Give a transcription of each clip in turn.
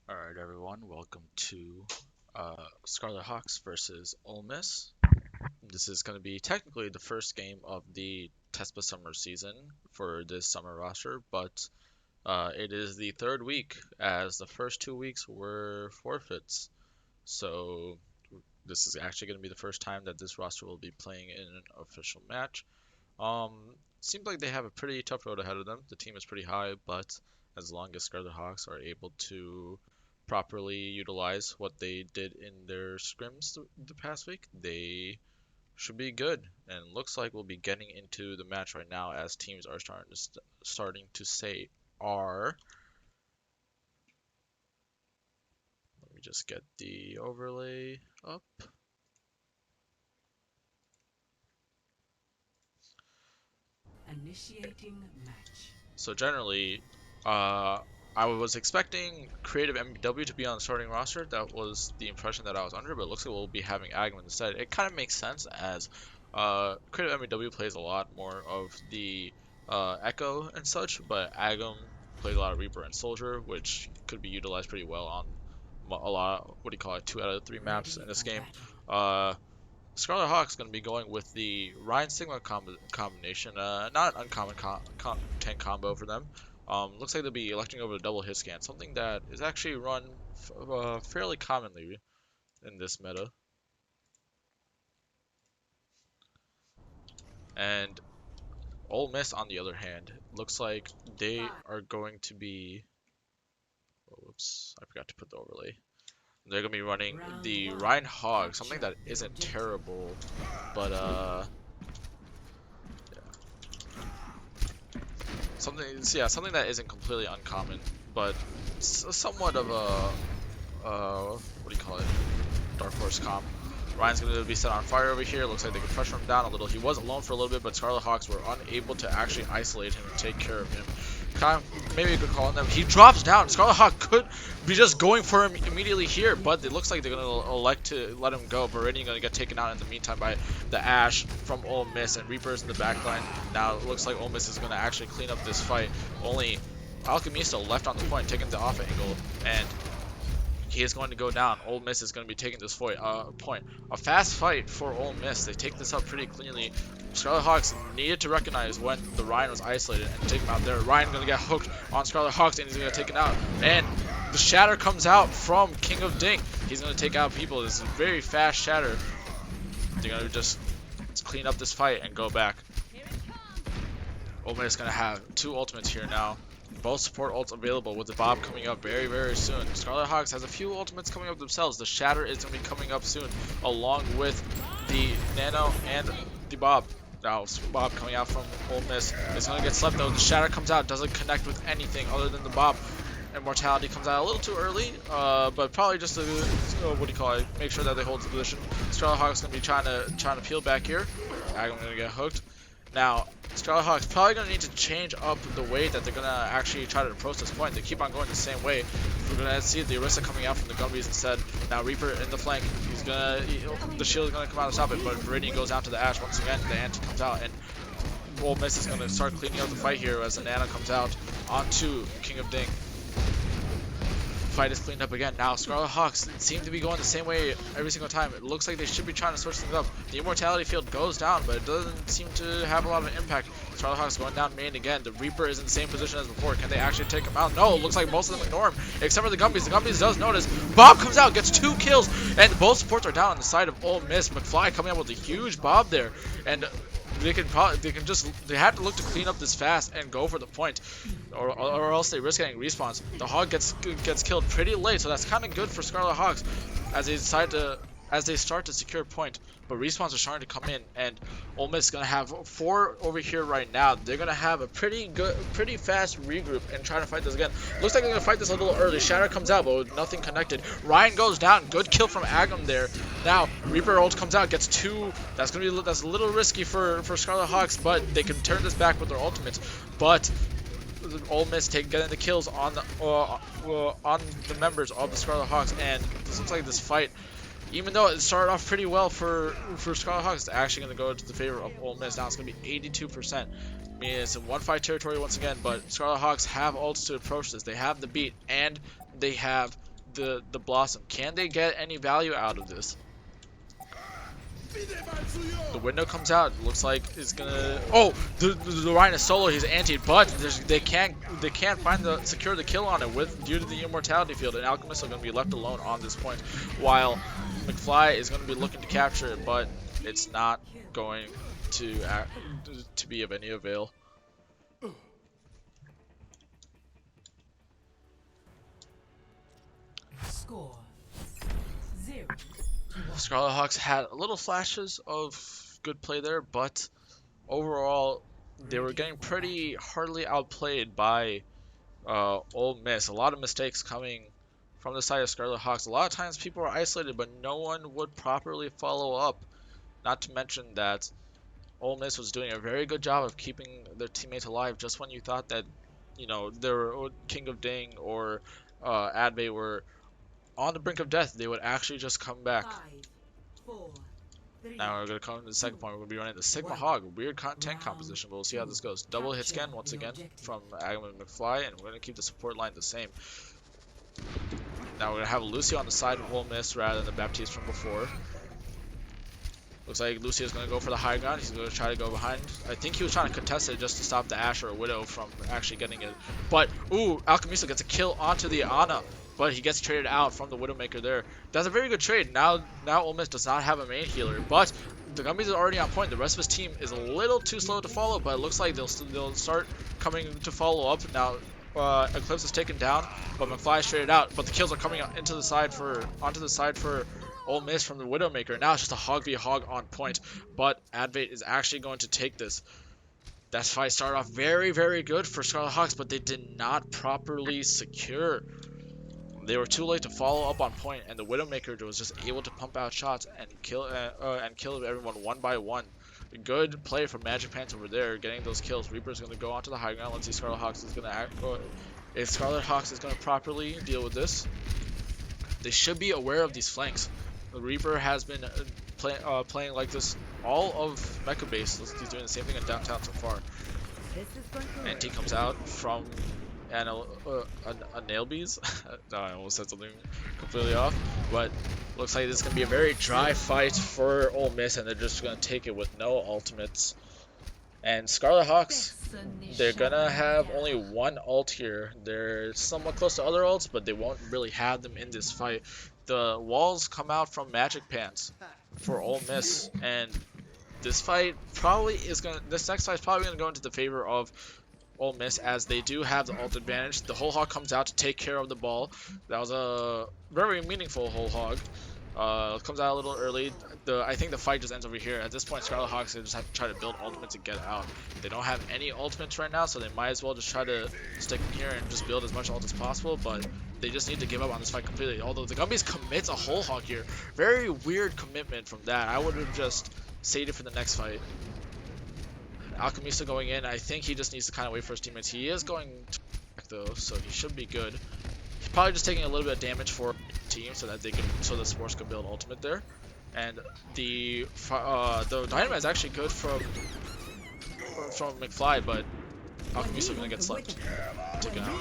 Alright everyone, welcome to Scarlet Hawks versus Ole Miss. This is going to be technically the first game of the Tespa summer season for this summer roster, but it is the third week as the first 2 weeks were forfeits. So this is actually going to be the first time that this roster will be playing in an official match. Um, Seems like they have a pretty tough road ahead of them. The team is pretty high, but as long as Scarlet Hawks are able to properly utilize what they did in their scrims the past week, they should be good. And looks like we'll be getting into the match right now as teams are starting to say are. Let me just get the overlay up. Initiating match. So generally, I was expecting Creative MW to be on the starting roster. That was the impression that I was under, but it looks like we'll be having Agam instead. It kind of makes sense as Creative MW plays a lot more of the Echo and such, but Agam plays a lot of Reaper and Soldier, which could be utilized pretty well on a lot, what do you call it, 2 out of 3 maps in this game. Scarlet Hawk's going to be going with the Ryan Sigma combination. Not an uncommon tank combo for them. Looks like they'll be electing over the double hit scan, something that is actually run fairly commonly in this meta. And Ole Miss, on the other hand, looks like they are going to be. Oh, whoops, I forgot to put the overlay. They're gonna be running the Ryan Hog, something that isn't terrible, but yeah. Something that isn't completely uncommon, but somewhat of a what do you call it? Dark Horse comp. Ryan's gonna be set on fire over here. Looks like they can pressure him down a little. He was alone for a little bit, but Scarlet Hawks were unable to actually isolate him and take care of him. Maybe you could call on them. He drops down. Scarlet Hawk could be just going for him immediately here, but it looks like they're going to elect to let him go. Viridian going to get taken out in the meantime by the Ashe from Ole Miss, and Reaper's in the backline. Now it looks like Ole Miss is going to actually clean up this fight. Only Alchemisto left on the point, taking the off angle, and he is going to go down. Ole Miss is going to be taking this point. A fast fight for Ole Miss. They take this up pretty cleanly. Scarlet Hawks needed to recognize when the Ryan was isolated and take him out there. Ryan going to get hooked on Scarlet Hawks and he's going to get taken out. And the shatter comes out from King of Ding. He's going to take out people. This is a very fast shatter. They're going to just clean up this fight and go back. Ole Miss is going to have 2 ultimates here now. Both support ults available with the Bob coming up very, very soon. Scarlet Hawks has a few ultimates coming up themselves. The Shatter is going to be coming up soon, along with the Nano and the Bob. Now, Bob coming out from Ole Miss is going to get slept though. The Shatter comes out, doesn't connect with anything other than the Bob. Immortality comes out a little too early, but probably just to, what do you call it, make sure that they hold the position. Scarlet Hawks going to be trying to peel back here. I'm going to get hooked. Now, Scarlet Hawks probably going to need to change up the way that they're going to actually try to approach this point. They keep on going the same way. We're going to see the Orisa coming out from the Gumbies instead. Now Reaper in the flank. The shield is going to come out and stop it, but Viridian goes down to the Ashe once again. The Anti comes out, and Ole Miss is going to start cleaning up the fight here as the Nana comes out onto King of Ding. Fight is cleaned up again. Now Scarlet Hawks seem to be going the same way every single time. It looks like they should be trying to switch things up. The immortality field goes down, but it doesn't seem to have a lot of impact. Scarlet Hawks going down main again. The Reaper is in the same position as before. Can they actually take him out? No, it looks like most of them ignore him, except for the Gumbies. The Gumbies does notice. Bob comes out, gets 2 kills, and both supports are down on the side of Ole Miss. McFly coming out with a huge Bob there, and they have to look to clean up this fast and go for the point, or else they risk getting respawns. The Hog gets killed pretty late, so that's kind of good for Scarlet Hawks as they start to secure point. But respawns are starting to come in, and Ole Miss is gonna have 4 over here right now. They're gonna have a pretty fast regroup and try to fight this again. Looks like they're gonna fight this a little early. Shatter comes out, but with nothing connected. Ryan goes down. Good kill from Agam there. Now Reaper ult comes out, gets 2. That's a little risky for Scarlet Hawks, but they can turn this back with their ultimates. But Ole Miss getting the kills on the members of the Scarlet Hawks, and this looks like this fight, even though it started off pretty well for Scarlet Hawks, it's actually going to go to the favor of Ole Miss. Now it's going to be 82%. I mean, it's a 1-5 territory once again, but Scarlet Hawks have ults to approach this. They have the beat, and they have the Blossom. Can they get any value out of this? The window comes out. Looks like it's gonna. Oh, the Ryan is solo. He's anti, but they can't find the secure the kill on it due to the immortality field. And Alchemists are gonna be left alone on this point, while McFly is gonna be looking to capture it, but it's not going to be of any avail. Score 0. Scarlet Hawks had a little flashes of good play there, but overall they were getting pretty hardly outplayed by Ole Miss. A lot of mistakes coming from the side of Scarlet Hawks. A lot of times people were isolated, but no one would properly follow up. Not to mention that Ole Miss was doing a very good job of keeping their teammates alive just when you thought that, their King of Ding or Adbay were on the brink of death. They would actually just come back. 5, 4, 3. Now we're going to come to the second point. We're going to be running the Sigma Hog, weird tank composition, but we'll see how this goes. Double hit scan once again from Agam and McFly, and we're going to keep the support line the same. Now we're going to have Lucy on the side of Ole Miss rather than the Baptiste from before. Looks like Lucy is going to go for the high ground. He's going to try to go behind. I think he was trying to contest it just to stop the Ashe or Widow from actually getting it. But, ooh, Alchemista gets a kill onto the Ana. But he gets traded out from the Widowmaker there. That's a very good trade. Now Ole Miss does not have a main healer, but the Gummies is already on point. The rest of his team is a little too slow to follow, but it looks like they'll start coming to follow up. Now Eclipse is taken down, but McFly is traded out. But the kills are coming onto the side for Ole Miss from the Widowmaker. Now it's just a hog v hog on point, but Advait is actually going to take this. That fight started off very, very good for Scarlet Hawks, but they did not properly secure. They were too late to follow up on point, and the Widowmaker was just able to pump out shots and kill everyone one by one. Good play from Magic Pants over there, getting those kills. Reaper's going to go onto the high ground. Let's see Scarlet Hawks is going to act. If Scarlet Hawks is going to properly deal with this, they should be aware of these flanks. The Reaper has been playing like this all of Mecha Base. He's doing the same thing in downtown so far. And he comes out from a nail bees. No, I almost said something completely off, but looks like this is gonna be a very dry fight for Ole Miss, and they're just gonna take it with no ultimates. And Scarlet Hawks, they're gonna have only one ult here. They're somewhat close to other ults, but they won't really have them in this fight. The walls come out from Magic Pants for Ole Miss, and this next fight is probably gonna go into the favor of Ole Miss, as they do have the ult advantage. The whole hog comes out to take care of the ball. That was a very meaningful whole hog. Comes out a little early. I think the fight just ends over here. At this point, Scarlet Hawks just have to try to build ultimates and get out. They don't have any ultimates right now, so they might as well just try to stick in here and just build as much ult as possible, but they just need to give up on this fight completely. Although the Gummies commits a whole hog here. Very weird commitment from that. I would have just saved it for the next fight. Alchemista going in. I think he just needs to kind of wait for his teammates. He is going to back though, so he should be good. He's probably just taking a little bit of damage for the team so that the Sports can build ultimate there. And the dynamite is actually good from McFly, but Alchemista gonna get slept. Taken out.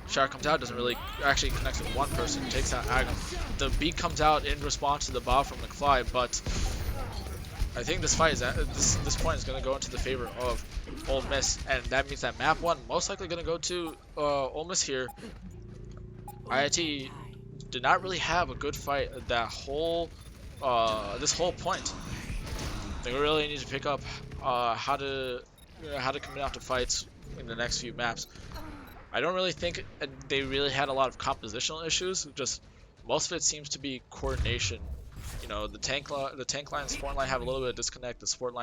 Shara comes out, doesn't really actually connect with one person, takes out Agam. The beat comes out in response to the bob from McFly, but I think this fight is this point is going to go into the favor of Ole Miss, and that means that map 1 most likely going to go to Ole Miss here. IIT did not really have a good fight that whole this whole point. They really need to pick up how to commit out to fights in the next few maps. I don't really think they really had a lot of compositional issues. Just most of it seems to be coordination. You know, the tank line and support line have a little bit of disconnect. The support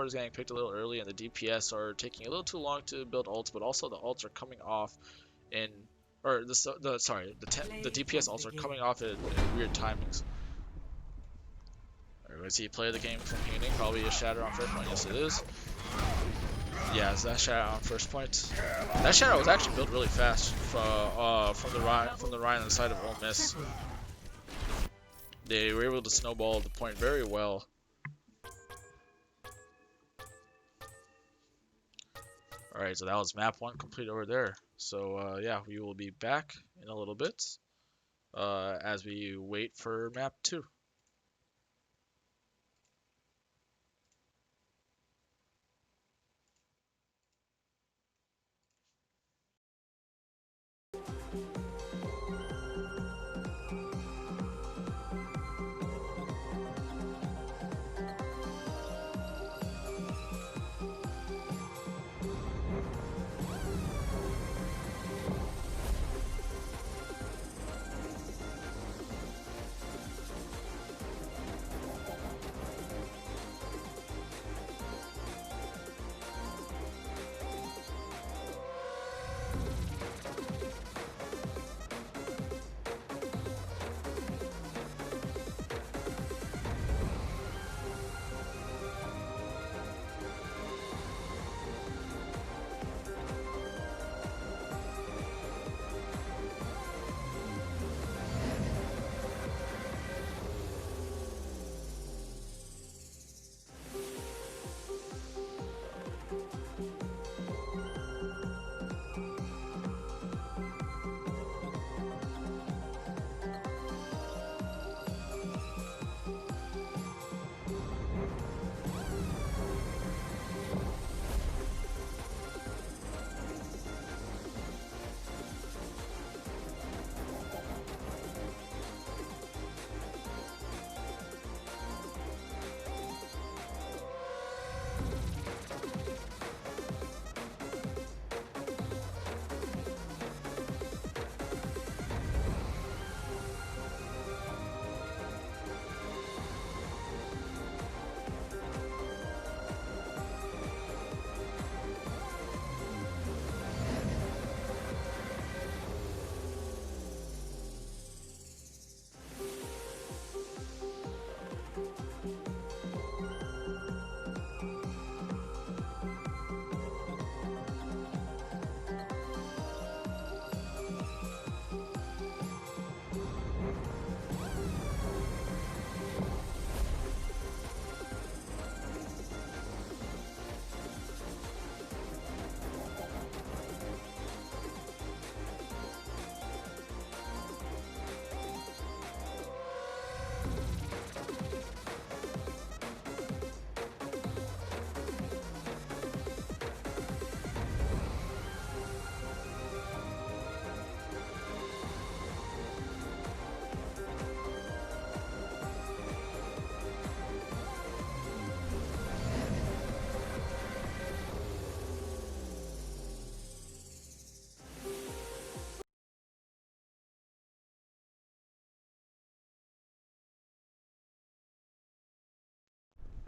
is getting picked a little early, and the DPS are taking a little too long to build ults. But also the ults are coming off the DPS ults are coming off in weird timings. Alright, was he play the game from beginning? Probably a shatter on first point. Yes, it is. Yeah, it's that shatter on first point. That shatter was actually built really fast from the Ryan on the side of Ole Miss. They were able to snowball the point very well. Alright, so that was map 1 complete over there. So yeah, we will be back in a little bit. as we wait for map 2.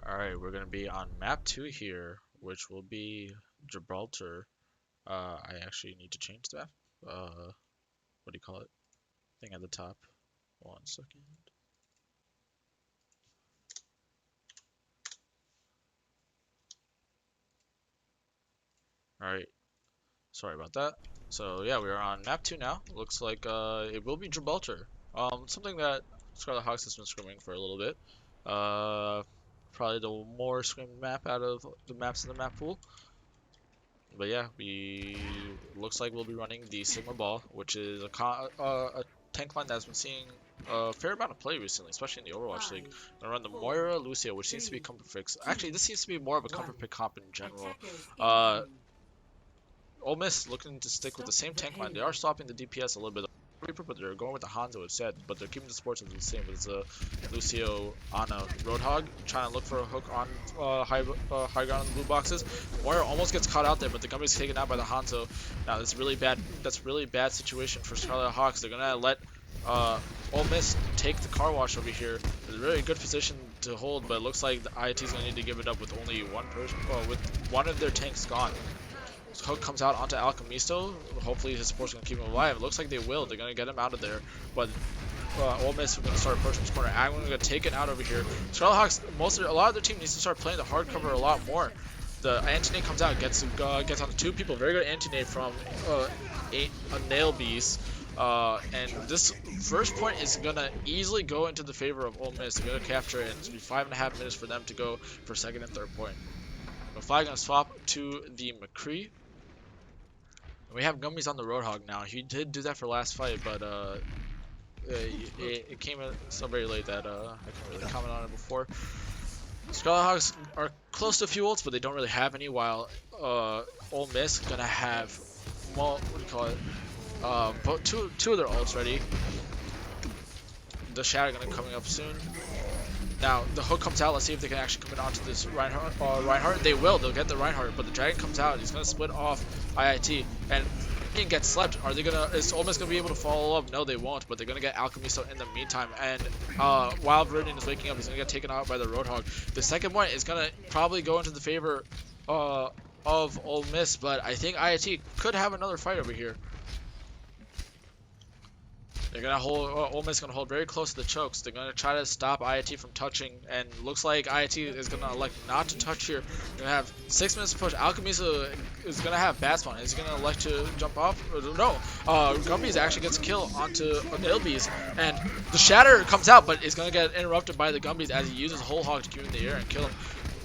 Alright, we're gonna be on map 2 here, which will be Gibraltar. I actually need to change that. What do you call it? Thing at the top. 1 second. Alright, sorry about that. So yeah, we are on map 2 now. Looks like it will be Gibraltar. Something that Scarlet Hawks has been screaming for a little bit. Probably the more screamed map out of the maps in the map pool. But yeah, we looks like we'll be running the Sigma Ball, which is a tank line that's been seeing a fair amount of play recently, especially in the Overwatch League. Gonna run the Moira Lucio, which seems to be comfort fix. Actually, this seems to be more of a comfort pick comp in general. Uh, Ole Miss looking to stick with the same tank line. They are stopping the DPS a little bit. Reaper, but they're going with the Hanzo instead. But they're keeping the sports the same. But it's a Lucio on a Roadhog trying to look for a hook on high ground on the blue boxes. Moira almost gets caught out there, but the Gumby's taken out by the Hanzo. Now that's really bad. That's really bad situation for Scarlet Hawks. They're gonna let Ole Miss take the car wash over here. It's a really good position to hold, but it looks like the IIT's gonna need to give it up with only one person, with one of their tanks gone. Hook comes out onto Alchemisto. Hopefully his support's going to keep him alive. It looks like they will. They're going to get him out of there. But Ole Miss is going to start approaching this corner. Agwin going to take it out over here. Scarlet Hawks, a lot of their team needs to start playing the hard cover a lot more. The Anti-Nade comes out, gets onto two people. Very good Anti-Nade from a Nail Beast. And this first point is going to easily go into the favor of Ole Miss. They're going to capture it. It's going to be 5.5 minutes for them to go for second and third point. McFly going to swap to the McCree. We have Gummies on the Roadhog now. He did do that for last fight, but it came in so very late that I couldn't really comment on it before. Scarlet Hawks are close to a few ults, but they don't really have any. While Ole Miss gonna have, well, what do you call it? Both two of their ults ready. The Shatter gonna coming up soon. Now the hook comes out. Let's see if they can actually come in onto this Reinhardt. They will. They'll get the Reinhardt, but the Dragon comes out. He's gonna split off IIT and he gets slept. Are they gonna? Is Ole Miss gonna be able to follow up? No, they won't. But they're gonna get Alchemisto in the meantime. And while Viridian is waking up, he's gonna get taken out by the Roadhog. The second one is gonna probably go into the favor of Ole Miss, but I think IIT could have another fight over here. They're gonna hold. Ole Miss is gonna hold very close to the chokes. They're gonna try to stop IIT from touching, and looks like IIT is gonna elect not to touch here. They're gonna have 6 minutes to push. Alchemista is gonna have bad spawn. Is he gonna elect to jump off? No. Gumbies actually gets a kill onto Ilbies, and the Shatter comes out, but is gonna get interrupted by the Gumbies as he uses Whole Hog to keep him in the air and kill him.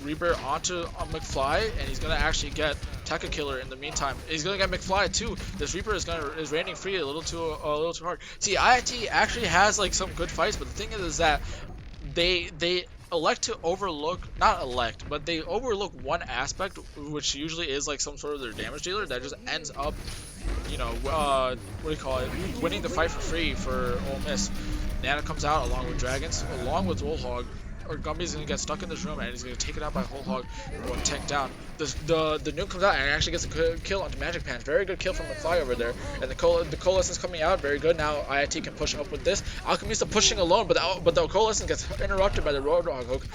Reaper onto McFly, and he's gonna actually get Tekka Killer in the meantime. He's gonna get McFly too. This Reaper is raining free a little too hard. See, IIT actually has like some good fights, but the thing is that they elect to overlook, not elect, but they overlook one aspect, which usually is like some sort of their damage dealer that just ends up, you know, what do you call it, winning the fight for free for Ole Miss. Nana comes out along with Dragons, along with Wolfhog. Or Gumby's gonna get stuck in this room and he's gonna take it out by Whole Hog. One tank down. The nuke comes out and actually gets a kill onto Magic Pants. Very good kill from McFly over there. And the Coalescence coming out. Very good. Now IIT can push up with this. Alchemista pushing alone, but the Coalescence gets interrupted by the Roadhog hook.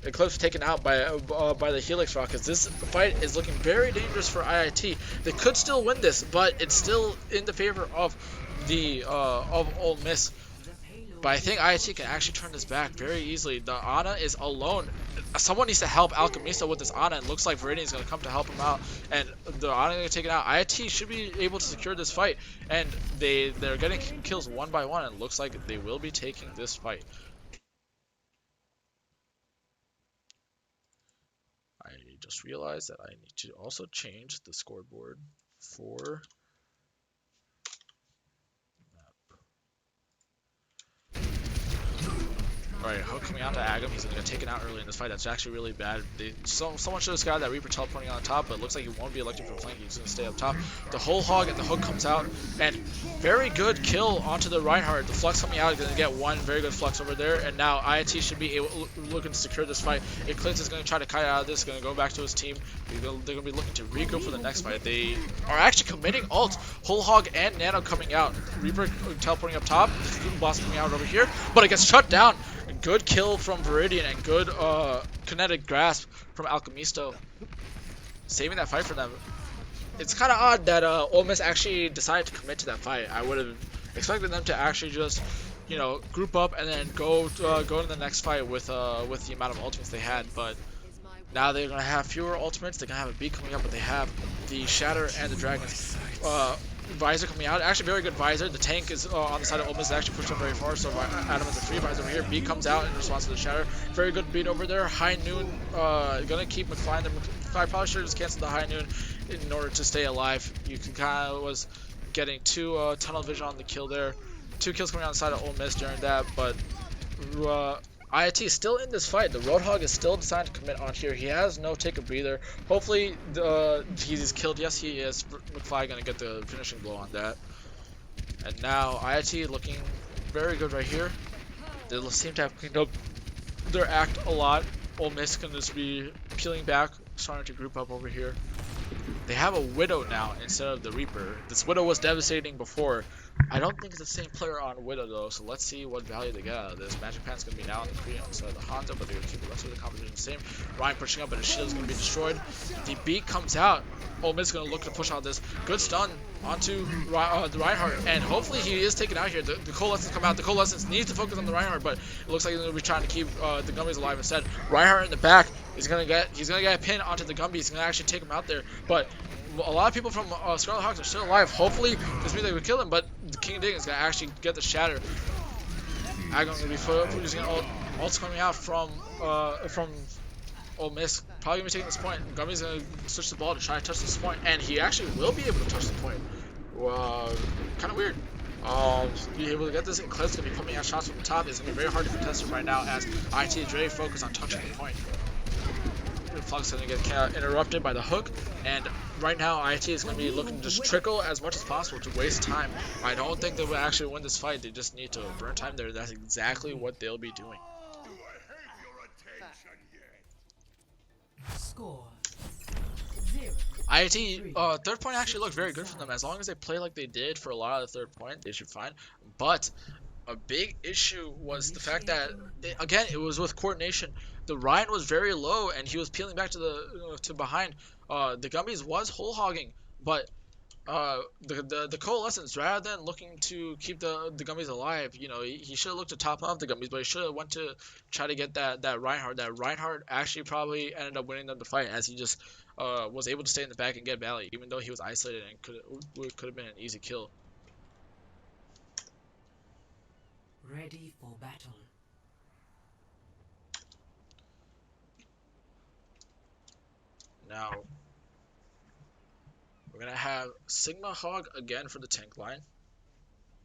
Eclipse taken out by the Helix Rockets. This fight is looking very dangerous for IIT. They could still win this, but it's still in the favor of the of Ole Miss. But I think IIT can actually turn this back very easily. The Ana is alone. Someone needs to help Alchemista with this Ana. It looks like Viridian is going to come to help him out. And the Ana is going to take it out. IIT should be able to secure this fight. And they're getting kills one by one. And it looks like they will be taking this fight. I just realized that I need to also change the scoreboard for... Alright, Hook coming out to Agam. He's going to get taken out early in this fight. That's actually really bad. Someone should have scouted that Reaper teleporting on the top, but it looks like he won't be elected for flanking. He's going to stay up top. The Whole Hog and the Hook comes out, and very good kill onto the Reinhardt. The Flux coming out is going to get one very good Flux over there, and now IIT should be looking to secure this fight. Eclipse is going to try to kite out of this, going to go back to his team. They're going to be looking to regroup for the next fight. They are actually committing ult. Whole Hog and Nano coming out. Reaper teleporting up top. Blast coming out over here, but it gets shut down. Good kill from Viridian and good kinetic grasp from Alchemisto, saving that fight for them. It's kind of odd that Ole Miss actually decided to commit to that fight. I would have expected them to actually just, you know, group up and then go to the next fight with the amount of ultimates they had. But now they're gonna have fewer ultimates. They're gonna have a beat coming up, but they have the Shatter and the Dragons. Visor coming out, actually very good Visor. The tank is on the side of Ole Miss, actually pushed up very far, so Adam has a free Visor over here. B comes out in response to the Shatter. Very good beat over there. High Noon gonna keep McFly. McFly probably should have just canceled the High Noon in order to stay alive. You can kind of was getting two tunnel vision on the kill there. 2 kills coming on the side of Ole Miss during that, but IIT is still in this fight. The Roadhog is still deciding to commit on here. He has no take a breather. Hopefully he's killed. Yes, he is. McFly gonna get the finishing blow on that. And now IIT looking very good right here. They seem to have cleaned up their act a lot. Ole Miss can just be peeling back, starting to group up over here. They have a Widow now instead of the Reaper. This Widow was devastating before. I don't think it's the same player on Widow though, so let's see what value they get out of this. Magic Pan's going to be now on the pre on the side of the Hanzo, but they're going to keep the rest of the composition the same. Ryan pushing up, but his shield is going to be destroyed. The beat comes out. Ole Miss is going to look to push out this. Good stun onto the Reinhardt, and hopefully he is taken out here. The Coalescence come out. The Coalescence needs to focus on the Reinhardt, but it looks like he's going to be trying to keep the Gumbies alive instead. Reinhardt in the back. He's gonna get a pin onto the Gumbies. He's gonna actually take him out there, but a lot of people from Scarlet Hawks are still alive. Hopefully this means they would kill him, but the King Ding is gonna actually get the Shatter. Agon's gonna be using ults coming out from Ole Miss. Probably gonna be taking this point. Gumby's gonna switch the ball to try to touch this point, and he actually will be able to touch the point. Kind of weird. Be able to get this. Eclipse gonna be coming out shots from the top. It's gonna be very hard to contest him right now as IT is very focused on touching the point. Flux is gonna get interrupted by the hook, and right now IT is gonna be looking to just trickle as much as possible to waste time. I don't think they will actually win this fight. They just need to burn time there. That's exactly what they'll be doing. Score 0. IIT, third point actually looked very good for them. As long as they play like they did for a lot of the third point, they should be fine. But a big issue was the fact that, again, it was with coordination. The Ryan was very low, and he was peeling back to the to behind. The Gummies was whole hogging, but the Coalescence, rather than looking to keep the Gummies alive, you know, he should have looked to top off the Gummies, but he should have went to try to get that Reinhardt. That Reinhardt actually probably ended up winning them the fight, as he just was able to stay in the back and get Valley, even though he was isolated and could have been an easy kill. Ready for battle. Now we're gonna have Sigma Hog again for the tank line,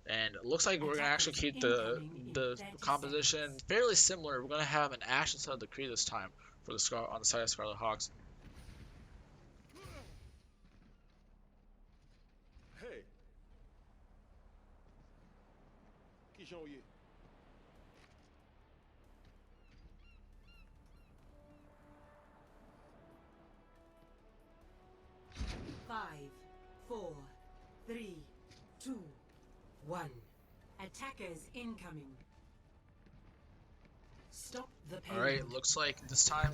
and it looks like we're gonna actually keep the composition fairly similar. We're gonna have an Ashe instead of the Kree this time for the on the side of Scarlet Hawks. Hey, qui j'en ai? 5, 4, 3, 2, 1. Attackers incoming. Stop the pain. Alright, looks like this time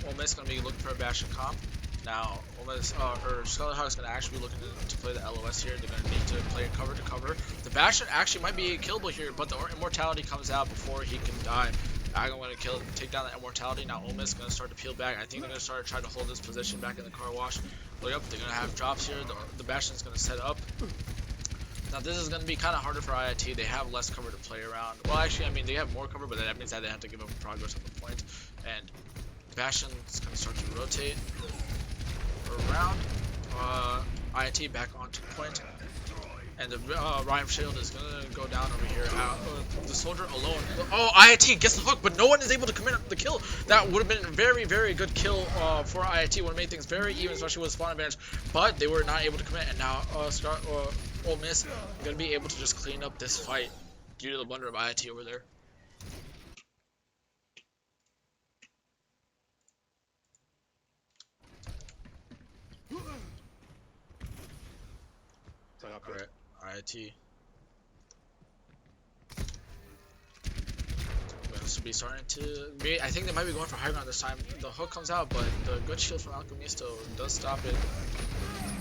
Ole Miss is going to be looking for a Bastion comp. Now, Ole Miss, or Scarlet Hawk is going to actually be looking to play the LOS here. They're going to need to play cover to cover. The Bastion actually might be killable here, but the Immortality comes out before he can die. I'm going to take down the Immortality. Now Ole Miss is going to start to peel back. I think they're going to start to try to hold this position back in the car wash. Look up, they're going to have drops here. The Bastion is going to set up. Now this is going to be kind of harder for IIT. They have less cover to play around. Well, actually, I mean, they have more cover, but that means that they have to give up progress on the point. And Bastion is going to start to rotate around. IIT back onto point. And the Ryan Shield is going to go down over here. The soldier alone. Oh, IIT gets the hook, but no one is able to commit the kill. That would have been a very, very good kill for IIT. Would have made things very even, especially with spawn advantage. But they were not able to commit, and now Ole Miss going to be able to just clean up this fight due to the blunder of IIT over there. Alright, IIT. Be starting to. I think they might be going for high ground this time. The hook comes out, but the good shield from Alchemisto does stop it.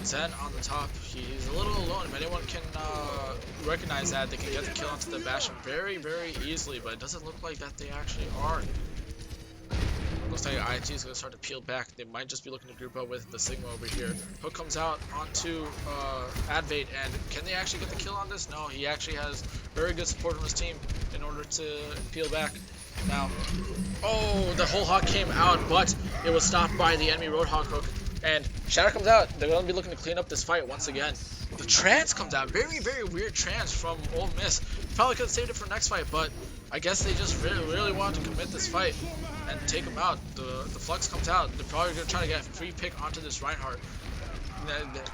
Zen on the top. He's a little alone. If anyone can recognize that, they can get the kill onto the Bastion very, very easily, but it doesn't look like that they actually are. Looks like IIT is going to start to peel back. They might just be looking to group up with the Sigma over here. Hook comes out onto Advate, and can they actually get the kill on this? No, he actually has very good support from his team in order to peel back. Now, oh, the whole Hawk came out, but it was stopped by the enemy Roadhog hook. And Shatter comes out. They're going to be looking to clean up this fight once again. The trance comes out. Very, very weird trance from Ole Miss. Probably could have saved it for next fight, but I guess they just really wanted to commit this fight and take him out. The Flux comes out. They're probably going to try to get a free pick onto this Reinhardt.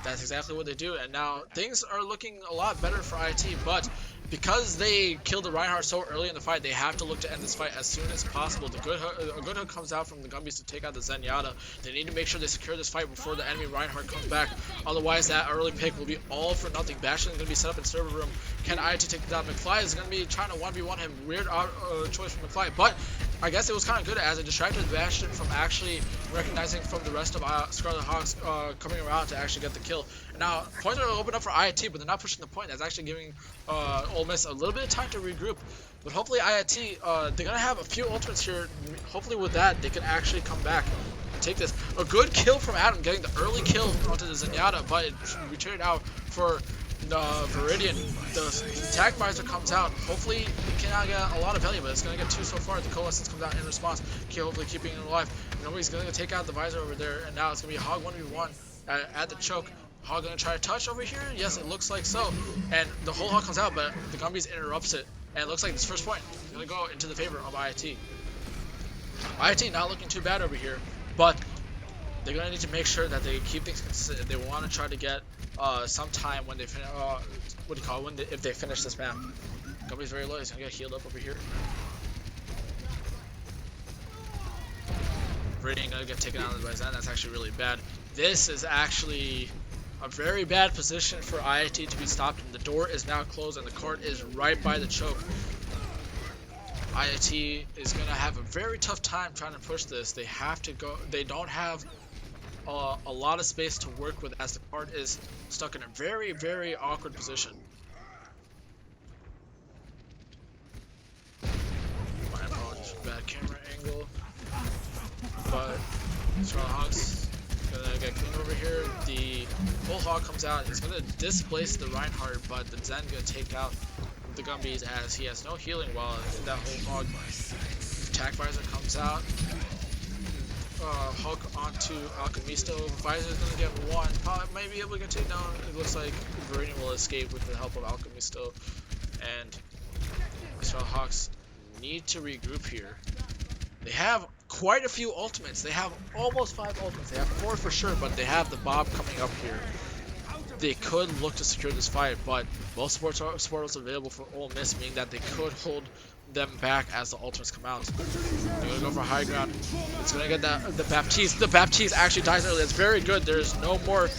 That's exactly what they do. And now things are looking a lot better for IT, but because they killed the Reinhardt so early in the fight, they have to look to end this fight as soon as possible. A good hook comes out from the Gumbies to take out the Zenyatta. They need to make sure they secure this fight before the enemy Reinhardt comes back. Otherwise, that early pick will be all for nothing. Bastion is going to be set up in server room. Can IIT take down McFly? Is going to be trying to 1v1 him. Weird choice from McFly, but I guess it was kind of good as it distracted Bastion from actually recognizing from the rest of Scarlet Hawks coming around to actually get the kill. And now, points are open up for IIT, but they're not pushing the point. That's actually giving Ole Miss a little bit of time to regroup. But hopefully IIT, they're going to have a few ultimates here. Hopefully with that, they can actually come back and take this. A good kill from Adam, getting the early kill onto the Zenyatta, but it returned out for the Viridian. The attack visor comes out. Hopefully it cannot get a lot of value, but it's going to get two so far. The Coalescence comes out in response. Hopefully keeping it alive. Nobody's going to take out the visor over there, and now it's going to be a Hog 1v1 at the choke. Hog gonna try to touch over here? Yes, it looks like so. And the whole Hog comes out, but the Gumbies interrupts it. And it looks like this first point is gonna go into the favor of IIT. IIT not looking too bad over here, but they're gonna need to make sure that they keep things consistent. They want to try to get some time when they finish. What do you call it? If they finish this map. Gumby's very low. He's gonna get healed up over here. Radiant gonna get taken out by Zen. That's actually really bad. This is actually a very bad position for IIT to be stopped. And the door is now closed, and the court is right by the choke. IIT is gonna have a very tough time trying to push this. They have to go. They don't have a lot of space to work with, as the card is stuck in a very, very awkward position. My apologies for bad camera angle. But Hog's gonna get clean over here. The whole Hog comes out. He's gonna displace the Reinhardt, but the Zen gonna take out the Gumbies as he has no healing while that whole Hog attack visor comes out. Hulk onto Alchemisto. Visor's gonna get one. Probably might be able to get two down. It looks like Viridian will escape with the help of Alchemisto. And Astral Hawks need to regroup here. They have quite a few ultimates. They have almost 5 ultimates. They have 4 for sure, but they have the Bob coming up here. They could look to secure this fight, but most supports are available for Ole Miss, meaning that they could hold them back as the ultimates come out. They're gonna go for high ground. It's gonna get the Baptiste. The Baptiste actually dies early. It's very good. There's no more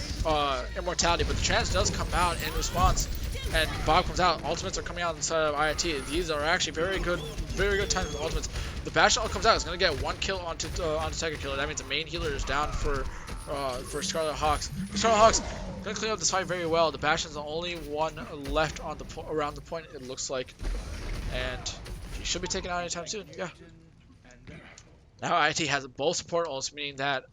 immortality, but the trance does come out in response, and Bob comes out. Ultimates are coming out inside of IIT. These are actually very good times for ultimates. The Bastion comes out. It's gonna get 1 kill onto Tiger Killer. That means the main healer is down for Scarlet Hawks. Scarlet Hawks gonna clean up this fight very well. The Bastion's the only one left on around the point, it looks like, and he should be taken out anytime soon. Yeah. Now IIT has both support ults, meaning that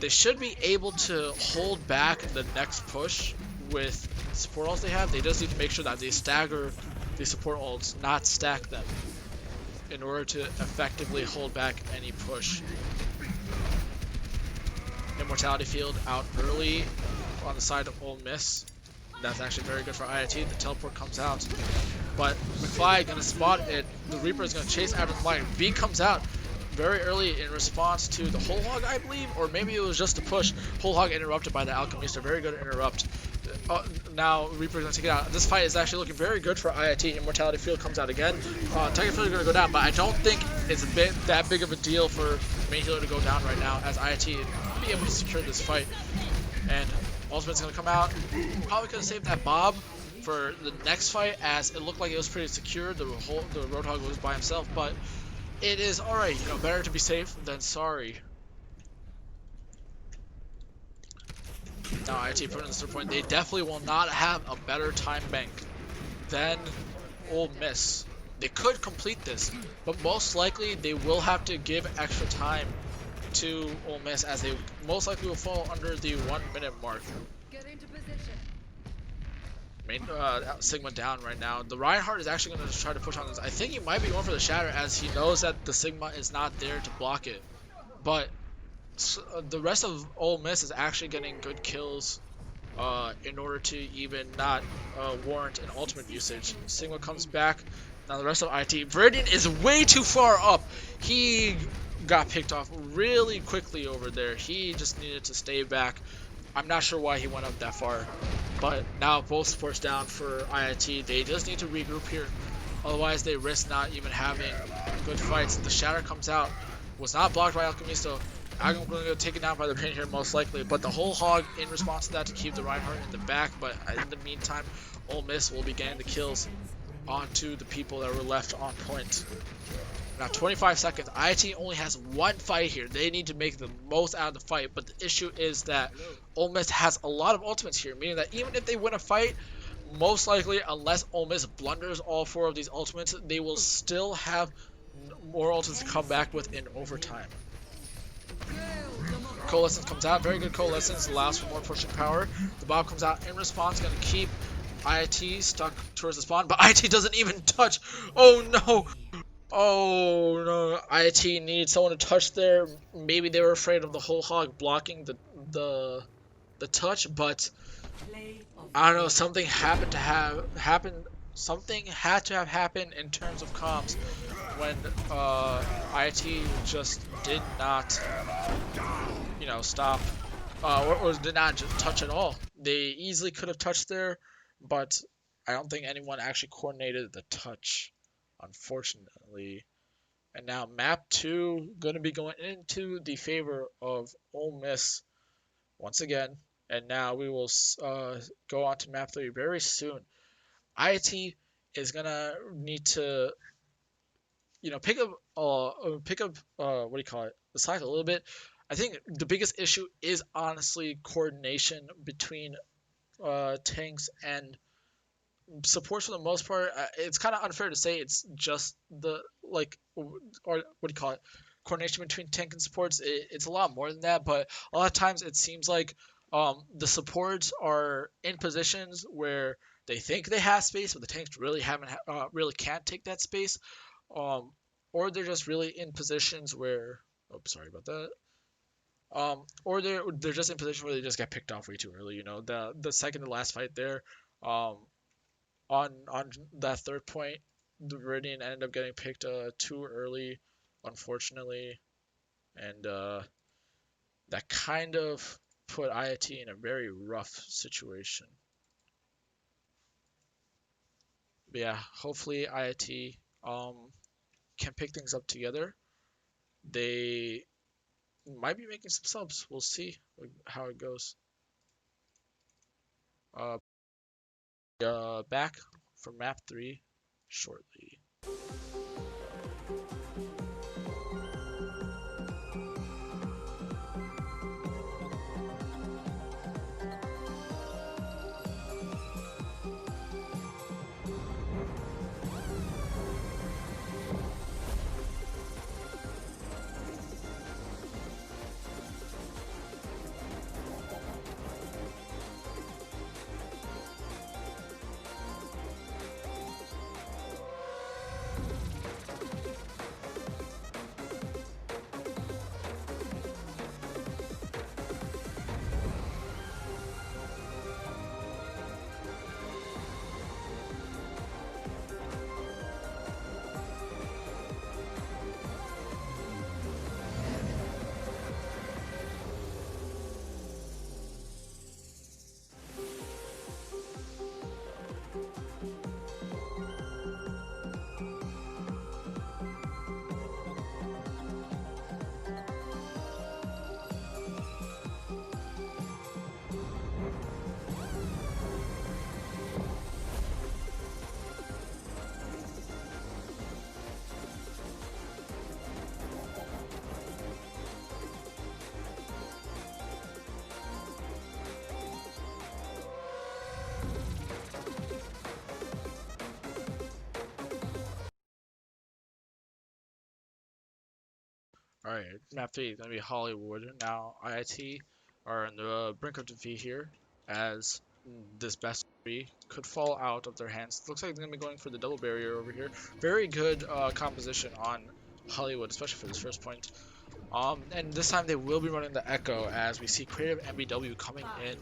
they should be able to hold back the next push with support ults they have. They just need to make sure that they stagger the support ults, not stack them, in order to effectively hold back any push. Immortality field out early on the side of Ole Miss. That's actually very good for IIT. The teleport comes out, but McFly gonna spot it. The Reaper is gonna chase after the line. B comes out very early in response to the Whole Hog, I believe, or maybe it was just a push. Whole Hog interrupted by the Alchemist. A very good interrupt. Now Reaper's gonna take it out. This fight is actually looking very good for IIT. Immortality field comes out again. Tiger Field is gonna go down, but I don't think it's that big of a deal for main healer to go down right now, as IIT will be able to secure this fight. And Ultimate's gonna come out. Probably could have saved that Bob for the next fight, as it looked like it was pretty secure. The Roadhog was by himself, but it is alright. You know, better to be safe than sorry. Now IIT put in this point. They definitely will not have a better time bank than Ole Miss. They could complete this, but most likely they will have to give extra time to Ole Miss, as they most likely will fall under the 1 minute mark. Get into position. Sigma down right now. The Reinhardt is actually going to try to push on this. I think he might be going for the Shatter, as he knows that the Sigma is not there to block it. But the rest of Ole Miss is actually getting good kills in order to even not warrant an ultimate usage. Sigma comes back. Now the rest of IT. Viridian is way too far up. He got picked off really quickly over there. He just needed to stay back. I'm not sure why he went up that far. But now both supports down for IIT. They just need to regroup here. Otherwise they risk not even having good fights. The Shatter comes out. Was not blocked by Alchemisto. I'm going to get taken down by the pin here most likely. But the Whole Hog in response to that to keep the Reinhardt in the back. But in the meantime, Ole Miss will be getting the kills onto the people that were left on point. Now 25 seconds. IIT only has 1 fight here. They need to make the most out of the fight, but the issue is that Ole Miss has a lot of ultimates here, meaning that even if they win a fight, most likely, unless Ole Miss blunders all 4 of these ultimates, they will still have more ultimates to come back with in overtime. Coalescence comes out. Very good Coalescence. Allows for more pushing power. The Bob comes out in response. Going to keep IIT stuck towards the spawn, but IIT doesn't even touch. Oh no! Oh no! IIT needs someone to touch there. Maybe they were afraid of the Whole Hog blocking the the touch, but Play of I don't know, the something happened to have happened. Something had to have happened in terms of comms when IT just did not, stop, or did not just touch at all. They easily could have touched there, but I don't think anyone actually coordinated the touch, unfortunately. And now map 2 going to be going into the favor of Ole Miss once again. And now we will go on to map 3 very soon. IIT is gonna need to, pick up what do you call it, the slack a little bit. I think the biggest issue is honestly coordination between tanks and supports for the most part. It's kind of unfair to say it's just the or what do you call it, coordination between tank and supports. It's a lot more than that, but a lot of times it seems like the supports are in positions where they think they have space, but the tanks really haven't really can't take that space, um, or they're just really in positions where, oh, sorry about that. Or they're just in positions where they just get picked off way too early. The second to last fight there, um, on that third point, the Viridian ended up getting picked too early, unfortunately, and that kind of put IIT in a very rough situation. But yeah, hopefully IIT can pick things up together. They might be making some subs. We'll see how it goes. Uh, back for map 3 shortly. Alright, map 3 is going to be Hollywood. Now, IIT are on the brink of defeat here, as this best 3 could fall out of their hands. Looks like they're going to be going for the double barrier over here. Very good composition on Hollywood, especially for this first point. And this time they will be running the Echo, as we see Creative MBW coming in.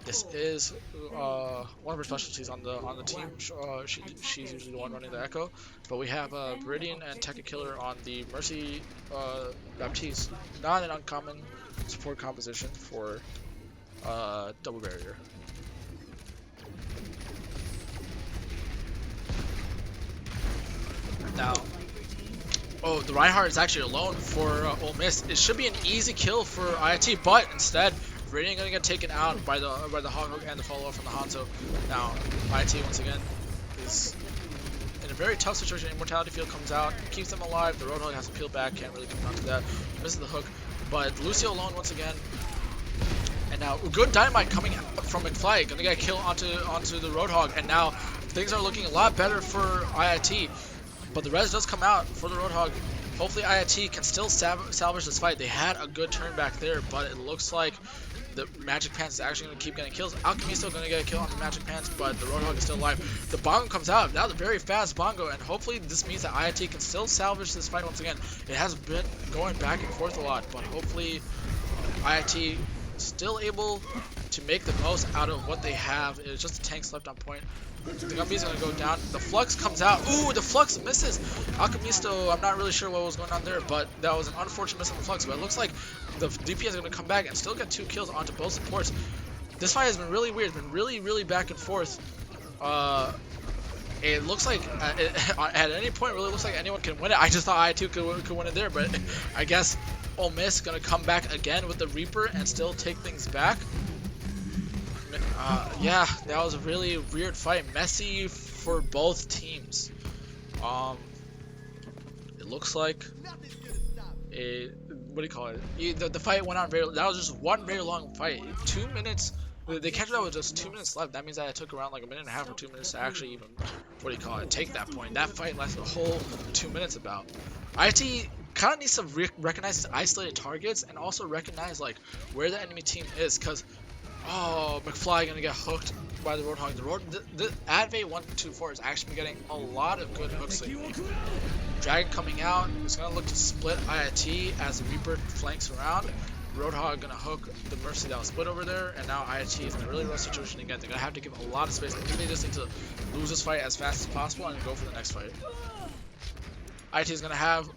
This is one of her specialties on the team. She's usually the one running the Echo, but we have Viridian and Tekka Killer on the Mercy Baptiste. Not an uncommon support composition for double barrier. Now, oh, the Reinhardt is actually alone for Ole Miss. It should be an easy kill for IIT, but instead, Viridian gonna get taken out by the Hog and the follow up from the Hanzo. Now, IIT once again is in a very tough situation. Immortality Field comes out, keeps them alive. The Roadhog has to peel back, can't really come onto that. Misses the hook, but Lucio alone once again. And now, good Dynamite coming out from McFly, gonna get a kill onto the Roadhog, and now things are looking a lot better for IIT. But the res does come out for the Roadhog. Hopefully IIT can still salvage this fight. They had a good turn back there, but it looks like the Magic Pants is actually going to keep getting kills. Alchemy still going to get a kill on the Magic Pants, but the Roadhog is still alive. The Bongo comes out. Now the very fast Bongo, and hopefully this means that IIT can still salvage this fight once again. It has been going back and forth a lot, but hopefully IIT still able to make the most out of what they have. It's just the tanks left on point. The Gumby's gonna go down. The Flux comes out. Ooh, the Flux misses. Alchemisto, I'm not really sure what was going on there, but that was an unfortunate miss on the Flux. But it looks like the DPS is gonna come back and still get 2 kills onto both supports. This fight has been really weird. It's been really back and forth. It looks like at any point, it really looks like anyone can win it. I just thought I2 could win it there, but I guess Ole Miss gonna come back again with the Reaper and still take things back. Yeah, that was a really weird fight. Messy for both teams. It looks like what do you call it? The fight went on that was just one very long fight. 2 minutes. They catch that with just 2 minutes left. That means that it took around like a minute and a half or 2 minutes to actually even, what do you call it, take that point. That fight lasted a whole 2 minutes about. IT kind of needs to recognize his isolated targets and also recognize like where the enemy team is, because McFly gonna get hooked by the Roadhog. The Advait 124 is actually getting a lot of good hooks lately. Dragon coming out is gonna look to split IIT as the Reaper flanks around. Roadhog gonna hook the Mercy that was split over there, and now IIT is in a really rough situation again. They're gonna have to give a lot of space. They just need to lose this fight as fast as possible and go for the next fight. IIT is gonna have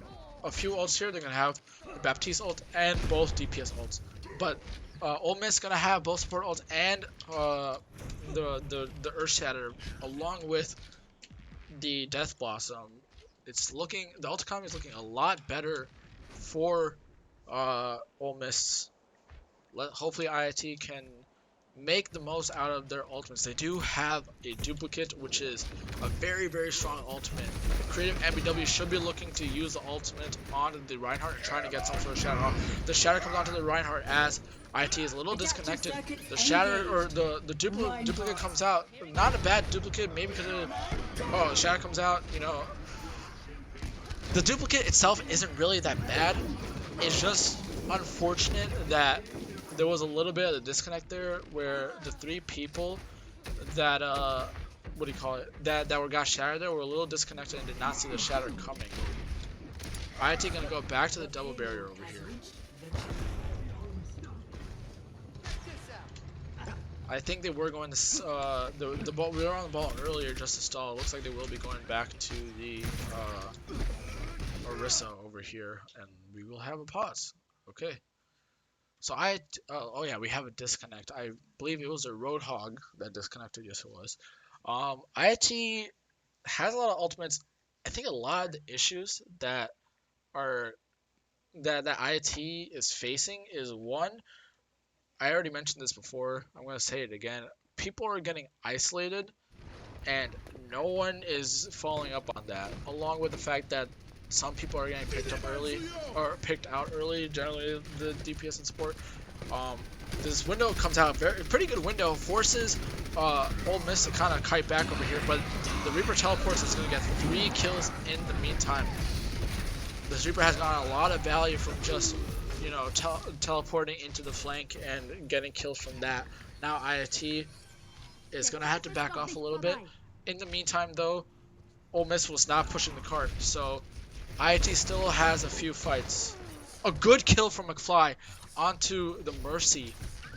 a few ults here. They're gonna have the Baptiste ult and both DPS ults, but Ole Miss gonna have both support ults and the Earth Shatter along with the Death Blossom. It's looking, the ult economy is looking a lot better for Ole Miss. Hopefully IIT can make the most out of their ultimates. They do have a duplicate, which is a very strong ultimate. Creative MBW should be looking to use the ultimate on the Reinhardt and trying to get some sort of shatter off. The shatter comes onto the Reinhardt as IT is a little disconnected. The shatter or the duplicate comes out. Not a bad duplicate, maybe because the shatter comes out. You know, the duplicate itself isn't really that bad. It's just unfortunate that there was a little bit of a disconnect there where the 3 people that what do you call it, that got shattered there were a little disconnected and did not see the shatter coming. IIT gonna go back to the double barrier over here. I think they were going to the ball. We were on the ball earlier just to stall. It looks like they will be going back to the Orisa over here, and we will have a pause. Okay. So oh yeah, we have a disconnect. I believe it was a Roadhog that disconnected. Yes, it was. IIT has a lot of ultimates. I think a lot of the issues that IIT is facing is, one, I already mentioned this before. I'm going to say it again. People are getting isolated, and no one is following up on that. Along with the fact that some people are getting picked up early, or picked out early. Generally, the DPS and support. This window comes out pretty good window. Forces Ole Miss to kind of kite back over here, but the Reaper teleports is going to get 3 kills in the meantime. This Reaper has gotten a lot of value from just, you know, teleporting into the flank and getting kills from that. Now IIT is going to have to back off a little bit. In the meantime, though, Ole Miss was not pushing the cart, so IIT still has a few fights. A good kill from McFly onto the Mercy,